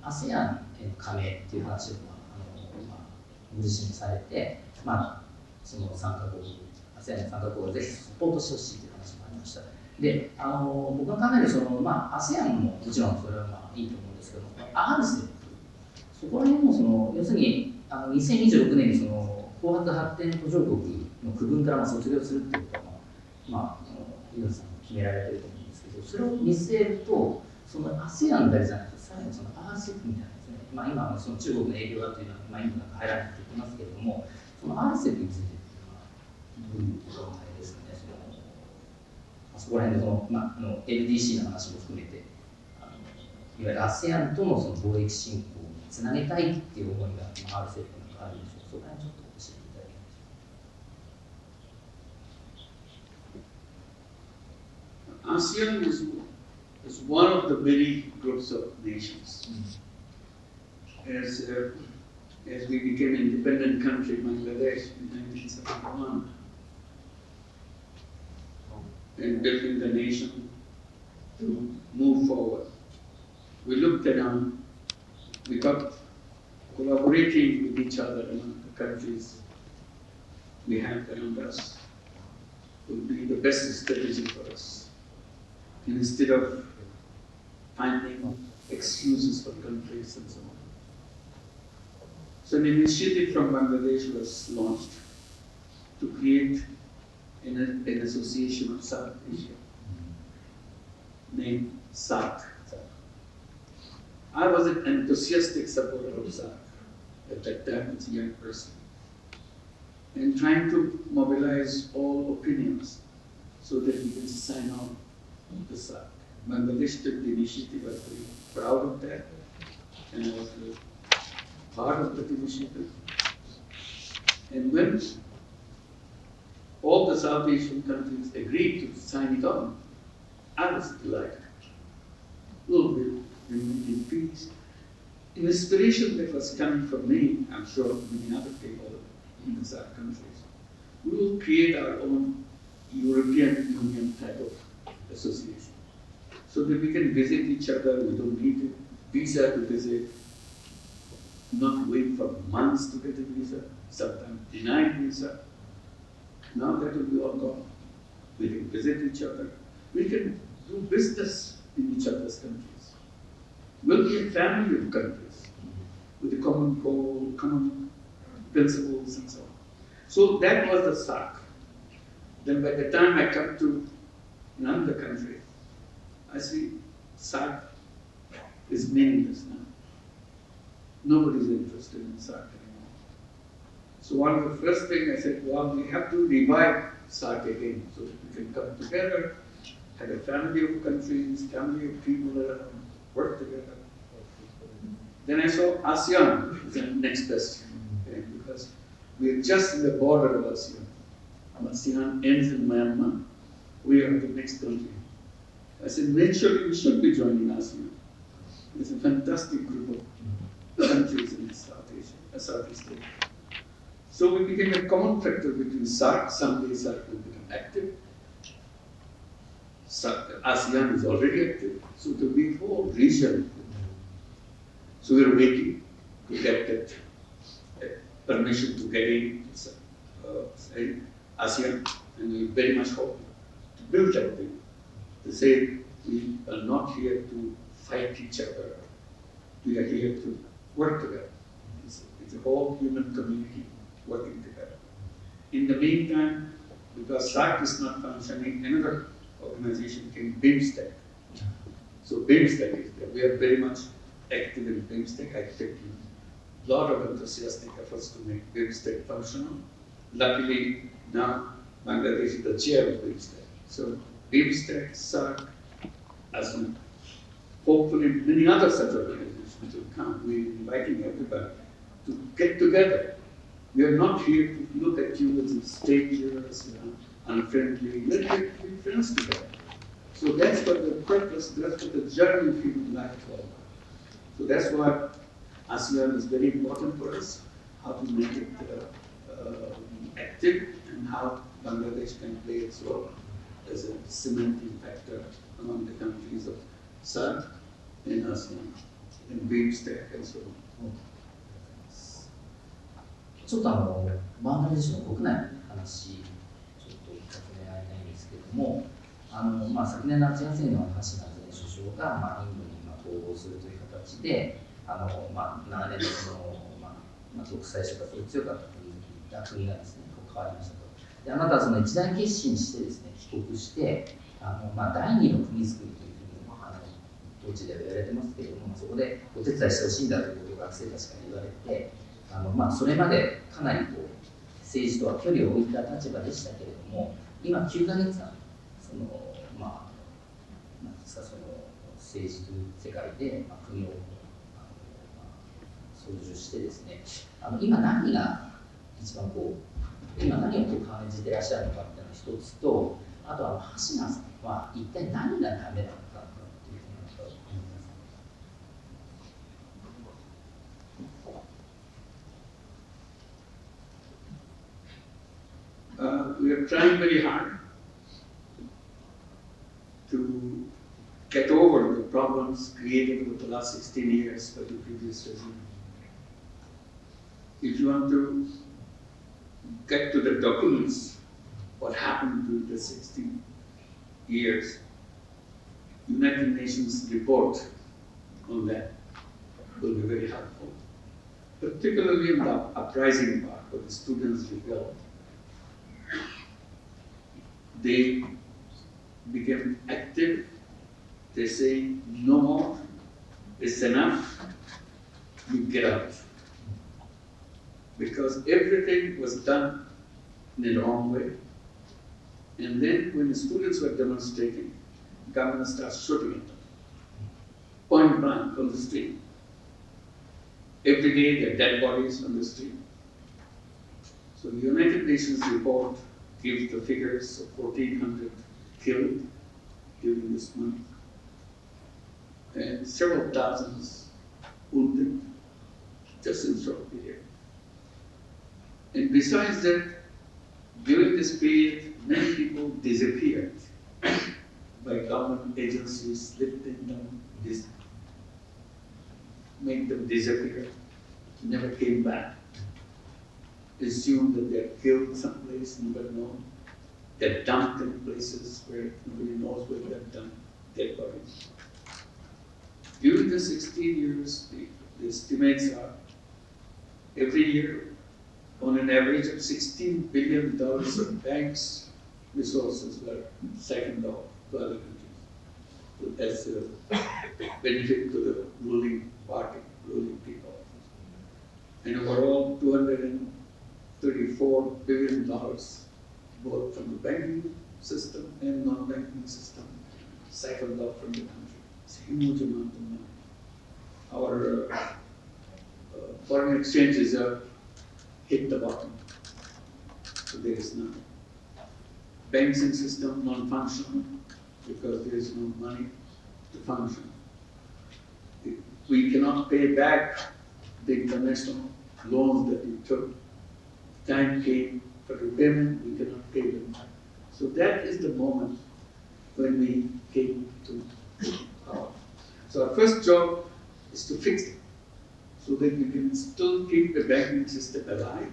ASEAN への加盟っていう話をご自身もされて、その参加国、ASEAN の参加国をぜひサポートしてほしいという話もありました。で、僕が考えるASEAN ももちろんそれはいいと思うんですけども、RCEP、そこら辺も要するに2026年に後発発展途上国の区分から卒業するっていうことは、井上さんも決められてると思うんですけど、それを見据えると、ASEAN だけじゃなくて、さらにRCEP みたいなですね、今中国の影響だというのは、今入らないと言ってますけれども、RCEP についてどういうお考えですかね。そこら辺でLDC の話も含めて、いわゆる ASEAN との貿易振興につなげたいっていう思いが RCEP なんかあるんでしょうか。そこら辺ちょっと教えていただけますか。ASEAN is one of the many groups of nations. As we became an independent country, Bangladesh, in 1971, and building the nation to move forward, we looked around, we thought collaborating with each other among the countries we have around us would be the best strategy for us. Instead of finding excuses for countries and so on. So an initiative from Bangladesh was launched to create an association of South Asia named SAARC. I was an enthusiastic supporter of SAARC at that time as a young person, and trying to mobilize all opinions so that we can sign on to SAARC. Bangladesh took the initiative. I was very proud of that, and I was part of that initiative. And when all the South Asian countries agreed to sign it on, I was delighted. A little bit in peace. An inspiration that was coming from me, I'm sure many other people in the SAARC countries, we will create our own European Union type of association, so that we can visit each other. We don't need a visa to visit, not wait for months to get a visa, sometimes denied visa. Now that will be all gone. We can visit each other. We can do business in each other's countries. We'll be a family of countries with a common goal, common principles and so on. So that was the SAARC. Then by the time I come to another country, I see SAARC is meaningless now. Nobody's interested in SAARC anymore. So one of the first things I said, well, we have to revive SAARC again so that we can come together, have a family of countries, family of people around, work together. Then I saw ASEAN as the next best thing, because we're just in the border of ASEAN. ASEAN ends in Myanmar. We are the next country. I said, naturally, we should be joining ASEAN. It's a fantastic group of countries in South Asia, Southeast Asia. So we became a common factor between SAARC. Someday SAARC will become active. ASEAN is already active, so there will be a whole region. So we are waiting to get that permission to get in ASEAN, and we very much hope to build that thing. To say we are not here to fight each other, we are here to work together. It's a whole human community working together. In the meantime, because SAARC is not functioning, another organization came, BIMSTEC. So BIMSTEC is there. We are very much active in BIMSTEC. I take a lot of enthusiastic efforts to make BIMSTEC functional. Luckily, now Bangladesh is the chair of BIMSTEC. So BIMSTEC, SAARC, ASEAN, hopefully many other such organizations will come. We're inviting everybody to get together. We are not here to look at you as strangers, unfriendly. Let's be friends together. So that's what the purpose, that's what the journey of human life is all about. So that's why ASEAN is very important for us, how to make it active, and how Bangladesh can play its role as a cementing factor among the countries of SAARC and ASEAN. and beam stack and so on. ちょっとバングラデシュの国内の話、ちょっと尋ねられたいんですけども、昨年の8月には橋田前首相が、インドに逃亡するという形で、長年の独裁者がすごく強かった国がですね、変わりましたと。で、あなたはその一大決心してですね、帰国して、第二の国づくりというふうに、当地では言われてますけれども、そこでお手伝いしてほしいんだということを学生たちから言われて、それまでかなり政治とは距離を置いた立場でしたけれども、今9ヶ月間、政治という世界で、国を操縦してですね、今何が一番今何を感じていらっしゃるのかっていうのが一つと、あとは橋名さんは一体何がダメだったのかっていうふうに思います。We are trying very hard to get over the problems created over the last 16 years by the previous regime. If you want to get to the documents, what happened to the 16 years, United Nations report on that will be very helpful, particularly in the uprising part where the students rebelled. They became active. They say, no more, it's enough, you get out. Because everything was done in the wrong way. And then when the students were demonstrating, the government starts shooting at them. Point blank on the street. Every day there are dead bodies on the street. So the United Nations report gives the figures of 1,400 killed during this month, and several thousands wounded just in a short period. And besides that, during this period, many people disappeared by government agencies, lifting them, make them disappear, never came back. Assumed that they're killed someplace, never known. They're dumped in places where nobody knows where they're dumped, dead bodies. During the 16 years, the estimates are every year, on an average of $16 billion of banks' resources were siphoned off to other countries as a benefit to the ruling party, ruling people. And overall, $234 billion, both from the banking system and non-banking system, siphoned off from the country. It's a huge amount of money. Our foreign exchange reserve hit the bottom. So there is nothing. Banking system non-functional because there is no money to function. We cannot pay back the international loans that we took. Time came for repayment, we cannot pay them back. So that is the moment when we came to power. So our first job is to fix it, so that we can still keep the banking system alive,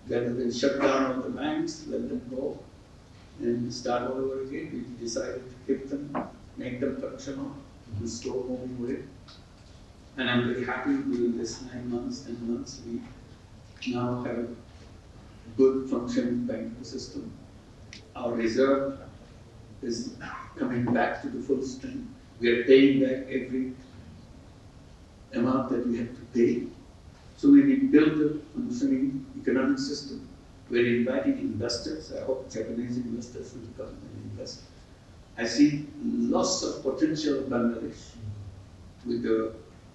rather than shut down all the banks, let them go, and start all over again. We decided to keep them, make them functional in a slow-moving way. And I'm very happy during this 9 months, 10 months, we now have a good functioning banking system. Our reserve is coming back to the full strength. We are paying back every amount that we have to pay. So when we build a functioning economic system, we're inviting investors. I hope Japanese investors will come and invest. I see lots of potential in Bangladesh with the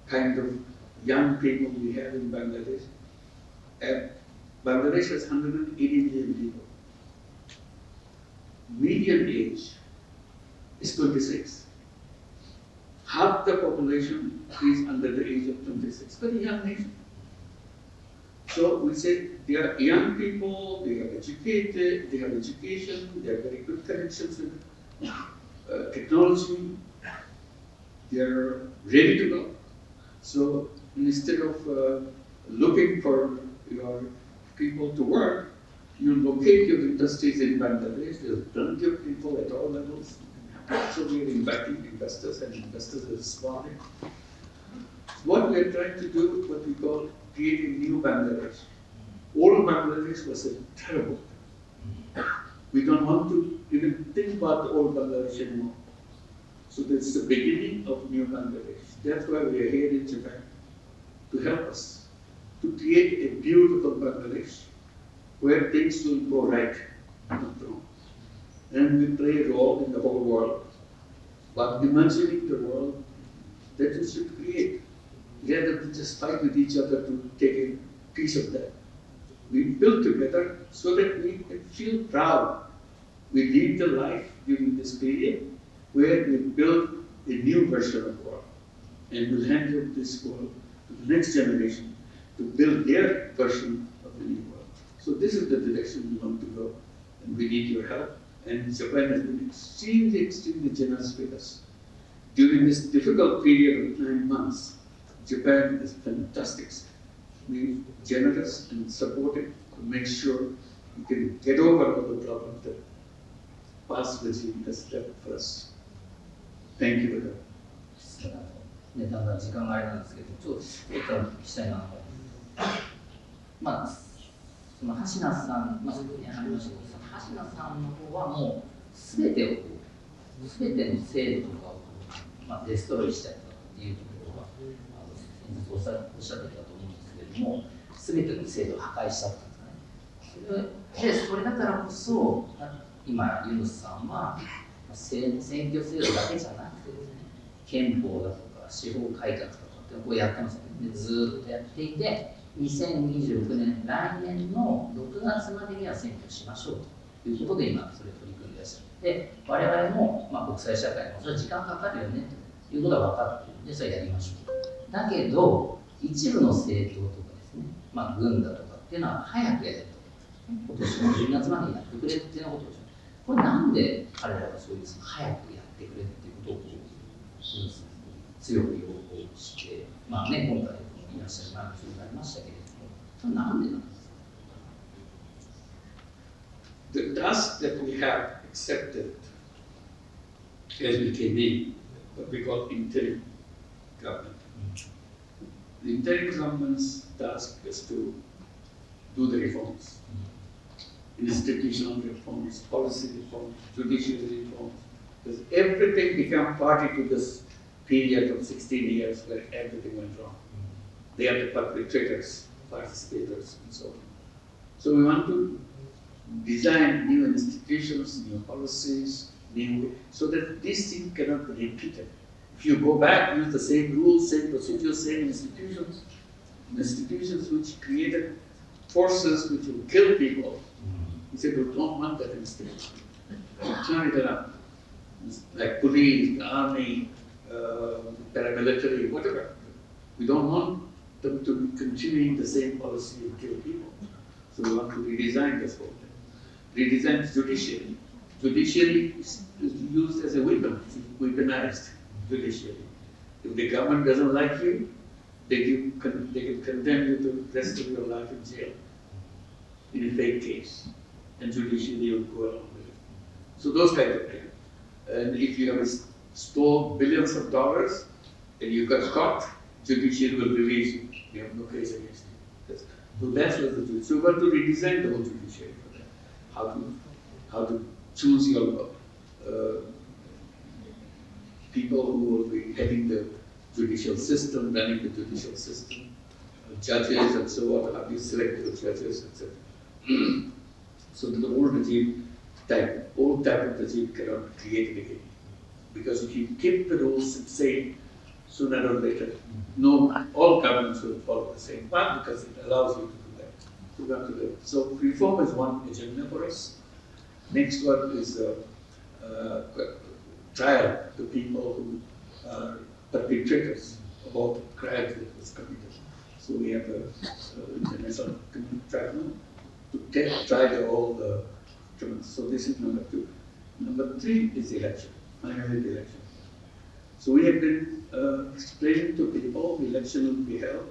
kind of young people we have in Bangladesh. Bangladesh has 180 million people. Median age is 26. Half the population is under the age of 26. Very young nation. So we say they are young people, they are educated, they have education, they have very good connections with technology, they are ready to go. So instead of looking for your people to work, you locate your industries in Bangladesh. There's plenty of people at all levels. So we are inviting investors, and investors are responding. What we are trying to do, what we call creating new Bangladesh. Old Bangladesh was a terrible thing. We don't want to even think about the old Bangladesh anymore. So that's the beginning of new Bangladesh. That's why we are here in Japan, to help us, to create a beautiful Bangladesh where things will go right, not wrong. And we play a role in the whole world, but imagining the world that we should create, rather than just fight with each other to take a piece of that. We build together so that we can feel proud. We live the life during this period where we build a new version of the world, and we'll hand over this world to the next generation to build their version of the new world. So this is the direction we want to go, and we need your help. And Japan has been extremely, extremely generous with us. During this difficult period of 9 months, Japan is fantastic. We're generous and supportive to make sure we can get over all the problems that past regime has left for us. Thank you for that. ね、だんだん時間があれなんですけど、ちょっと聞きたいなと。まあ、その橋名さん、まあ、そういうふうにありましたけど、橋名さんの方はもうすべての制度とかを、まあ、デストロイしたりとかっていうところは先日おっしゃっていたと思うんですけれども、すべての制度を破壊したとかですかね。それだからこそ、今、ユヌスさんは選挙制度だけじゃなくてですね、憲法だとか司法改革とかってこうやってますよね。でずっとやっていて、2026年、来年の6月までには選挙しましょうということで、今、それを取り組んでいらっしゃる。で、我々も、まあ、国際社会もそれは時間かかるよねということは分かっているので、それはやりましょう。だけど、一部の政党とかですね、まあ、軍だとかっていうのは早くやれと。今年の12月までにやってくれっていうようなことをこれなんで彼らがそういう早くやってくれっていうことを強く要望して、まあね、今回いらっしゃる前の人になりましたけれども、それなんでなんですか？ The task that we have accepted as we came in, what we call interim government. The interim government's task is to do the reforms. Institutional reforms, policy reforms, judicial reforms, because everything became party to this period of 16 years where everything went wrong. They are the perpetrators, participators, and so on. So we want to design new institutions, new policies, so that this thing cannot be repeated. If you go back, use the same rules, same procedures, same institutions which created forces which will kill people. He said, we don't want that institution. Turn it around. Like police, the army, paramilitary, whatever. We don't want them to be continuing the same policy of kill people. So we want to redesign this whole thing. Redesign the judiciary. Judiciary is used as a weapon, weaponized judiciary. If the government doesn't like you, they can condemn you to the rest of your life in jail in a fake case. And judiciary will go along with it. So those kind of things. And if you have stole billions of dollars and you got caught, judiciary will release you. You have no case against you. So that's what the judiciary. So we want to redesign the whole judiciary for that. How to choose your people who will be heading the judicial system, running the judicial system, judges and so on. How do you select the judges, etc. So the old type of regime cannot be created again. Because if you keep the rules the same, sooner or later, all governments will follow the same path because it allows you to do that. So we have to do it. So reform is one agenda for us. Next one is trial to people who are perpetrators of all the crimes that was committed. So we have an international tribunal to try all the criminals. So this is number 2. Number 3 is election, finally the election. So we have been explaining to people the election will be held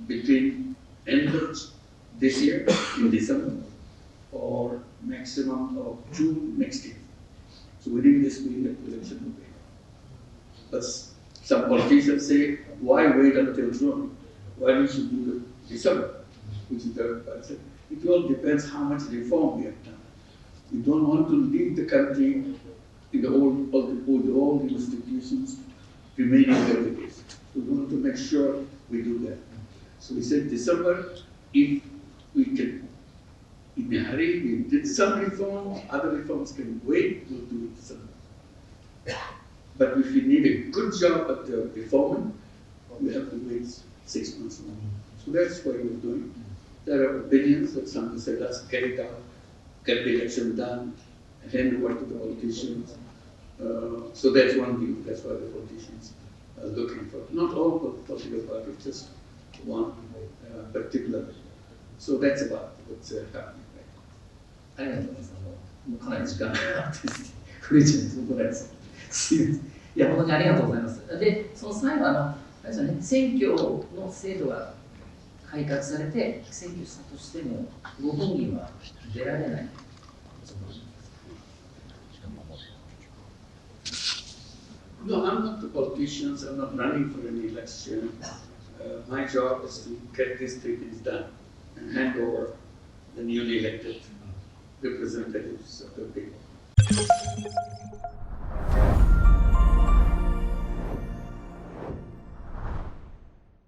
between end of this year in December or maximum of June next year. So within this period, the election will be held. But some politicians say, why wait until June? Why we should do it December? Which is the answer. It all depends how much reform we have done. We don't want to leave the country in the old institutions remaining where it is. We want to make sure we do that. So we said December, if we can, in a hurry, we did some reforms, other reforms can wait, we'll do it December. But if we need a good job at the reforming, we have to wait 6 months more. So that's what we're doing. There are opinions that some say, let's get it out, get the election done, and hand over to the politicians. So that's one view, that's why the politicians are looking for. Not all political parties, just one particular. So that's about what's happening. ありがとうございます。もうかなり時間があって古市に怒られそう。すいません。いや、本当にありがとうございます。で、その最後あれですよね、選挙の制度が改革されて、選挙したとしても、ご本人は出られない。No, I'm not the politician, I'm not running for any election. My job is to get these 3 things done and hand over the newly elected representatives of the people.